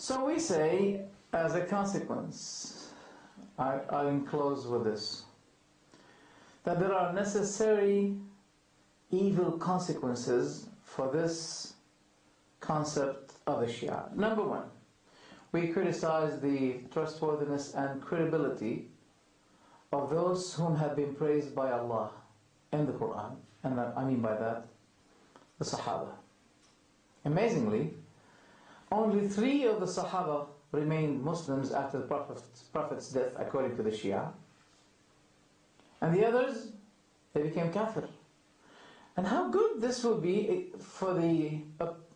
So we say, as a consequence, I'll enclose with this, that there are necessary evil consequences for this concept of the Shia. Number one, we criticize the trustworthiness and credibility of those whom have been praised by Allah in the Quran. And I mean by that, the Sahaba. Amazingly, only 3 of the Sahaba remained Muslims after the Prophet's death, according to the Shia. And the others, they became kafir. And how good this will be for the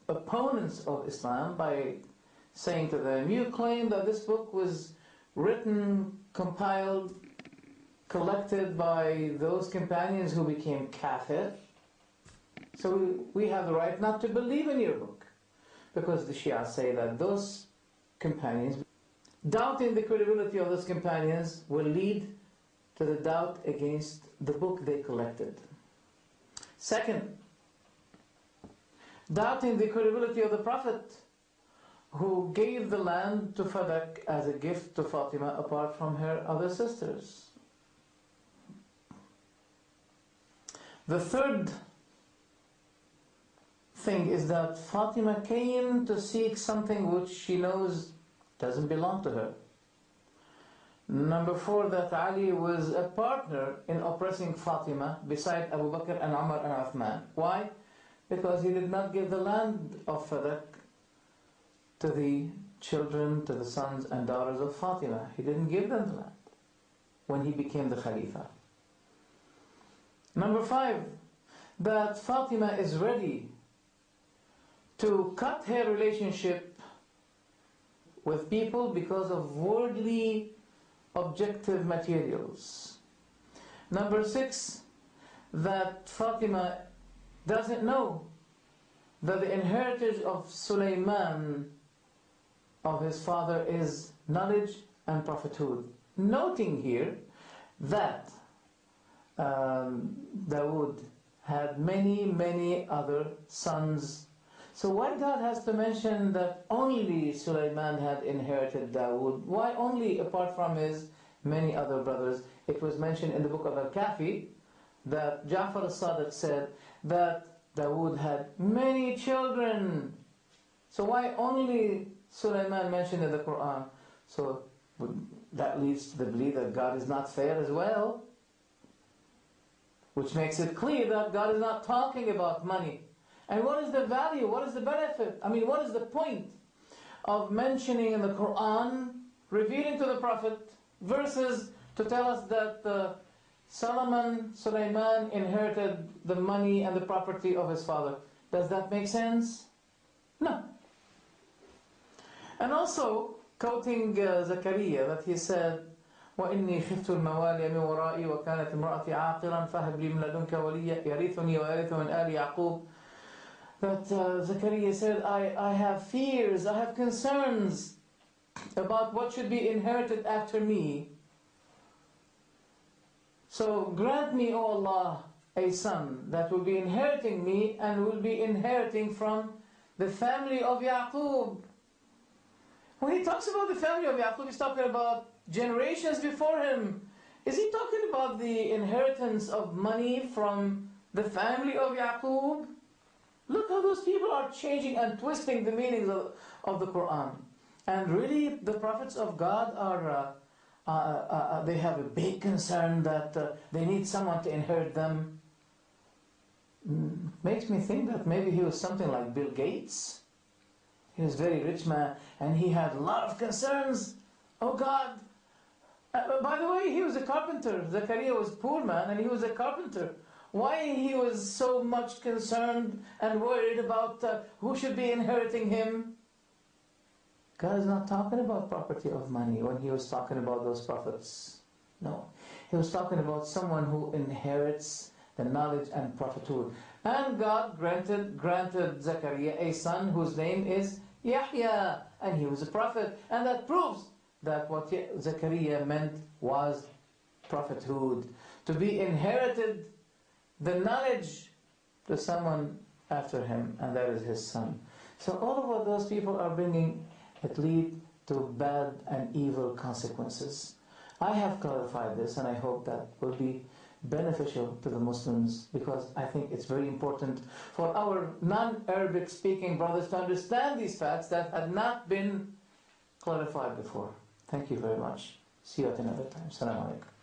opponents of Islam by saying to them, you claim that this book was written, compiled, collected by those companions who became kafir. So we have the right not to believe in your book. Because the Shia say that those companions, doubting the credibility of those companions will lead to the doubt against the book they collected. Second, doubting the credibility of the Prophet who gave the land to Fadak as a gift to Fatima apart from her other sisters. The third thing is that Fatima came to seek something which she knows doesn't belong to her. Number 4, that Ali was a partner in oppressing Fatima beside Abu Bakr and Umar and Uthman. Why? Because he did not give the land of Fadak to the children, to the sons and daughters of Fatima. He didn't give them the land when he became the Khalifa. Number 5, that Fatima is ready to cut her relationship with people because of worldly objective materials. Number 6, that Fatima doesn't know that the inheritance of Sulaiman, of his father, is knowledge and prophethood. Noting here that Dawood had many other sons. So why God has to mention that only Sulaiman had inherited Dawood? Why only apart from his many other brothers? It was mentioned in the book of Al-Kafi that Ja'far al-Sadiq said that Dawood had many children. So why only Sulaiman mentioned in the Quran? So that leads to the belief that God is not fair as well, which makes it clear that God is not talking about money. And what is the value? What is the benefit? I mean, what is the point of mentioning in the Quran, revealing to the Prophet, verses to tell us that Sulaiman inherited the money and the property of his father? Does that make sense? No. And also, quoting Zakaria, that he said, وَإِنِّي خِفْتُ الْمَوَالِيَ مِنْ وَرَائِي وَكَانَتْ امْرَأَتِي عَاقِرًا فَهَبْ لِي مِنْ لَدُنْكَ وَلِيًّا يَرِثُنِي وَيَرِثُ مِنْ آلِ يَعْقُوبَ. That Zakaria said, I have fears, I have concerns about what should be inherited after me. So grant me, O Allah, a son that will be inheriting me and will be inheriting from the family of Yaqub. When he talks about the family of Yaqub, he's talking about generations before him. Is he talking about the inheritance of money from the family of Yaqub? Look how those people are changing and twisting the meanings of the Quran. And really, the prophets of God they have a big concern that they need someone to inherit them. Makes me think that maybe he was something like Bill Gates. He was a very rich man and he had a lot of concerns. Oh God. By the way, he was a carpenter. Zakaria was a poor man and he was a carpenter. Why he was so much concerned and worried about who should be inheriting him? God is not talking about property of money when he was talking about those prophets. No. He was talking about someone who inherits the knowledge and prophethood. And God granted Zakaria a son whose name is Yahya. And he was a prophet. And that proves that what Zakaria meant was prophethood. To be inherited the knowledge to someone after him, and that is his son. So all of what those people are bringing it leads to bad and evil consequences. I have clarified this, and I hope that will be beneficial to the Muslims, because I think it's very important for our non-Arabic speaking brothers to understand these facts that had not been clarified before. Thank you very much. See you at another time. Assalamu alaikum.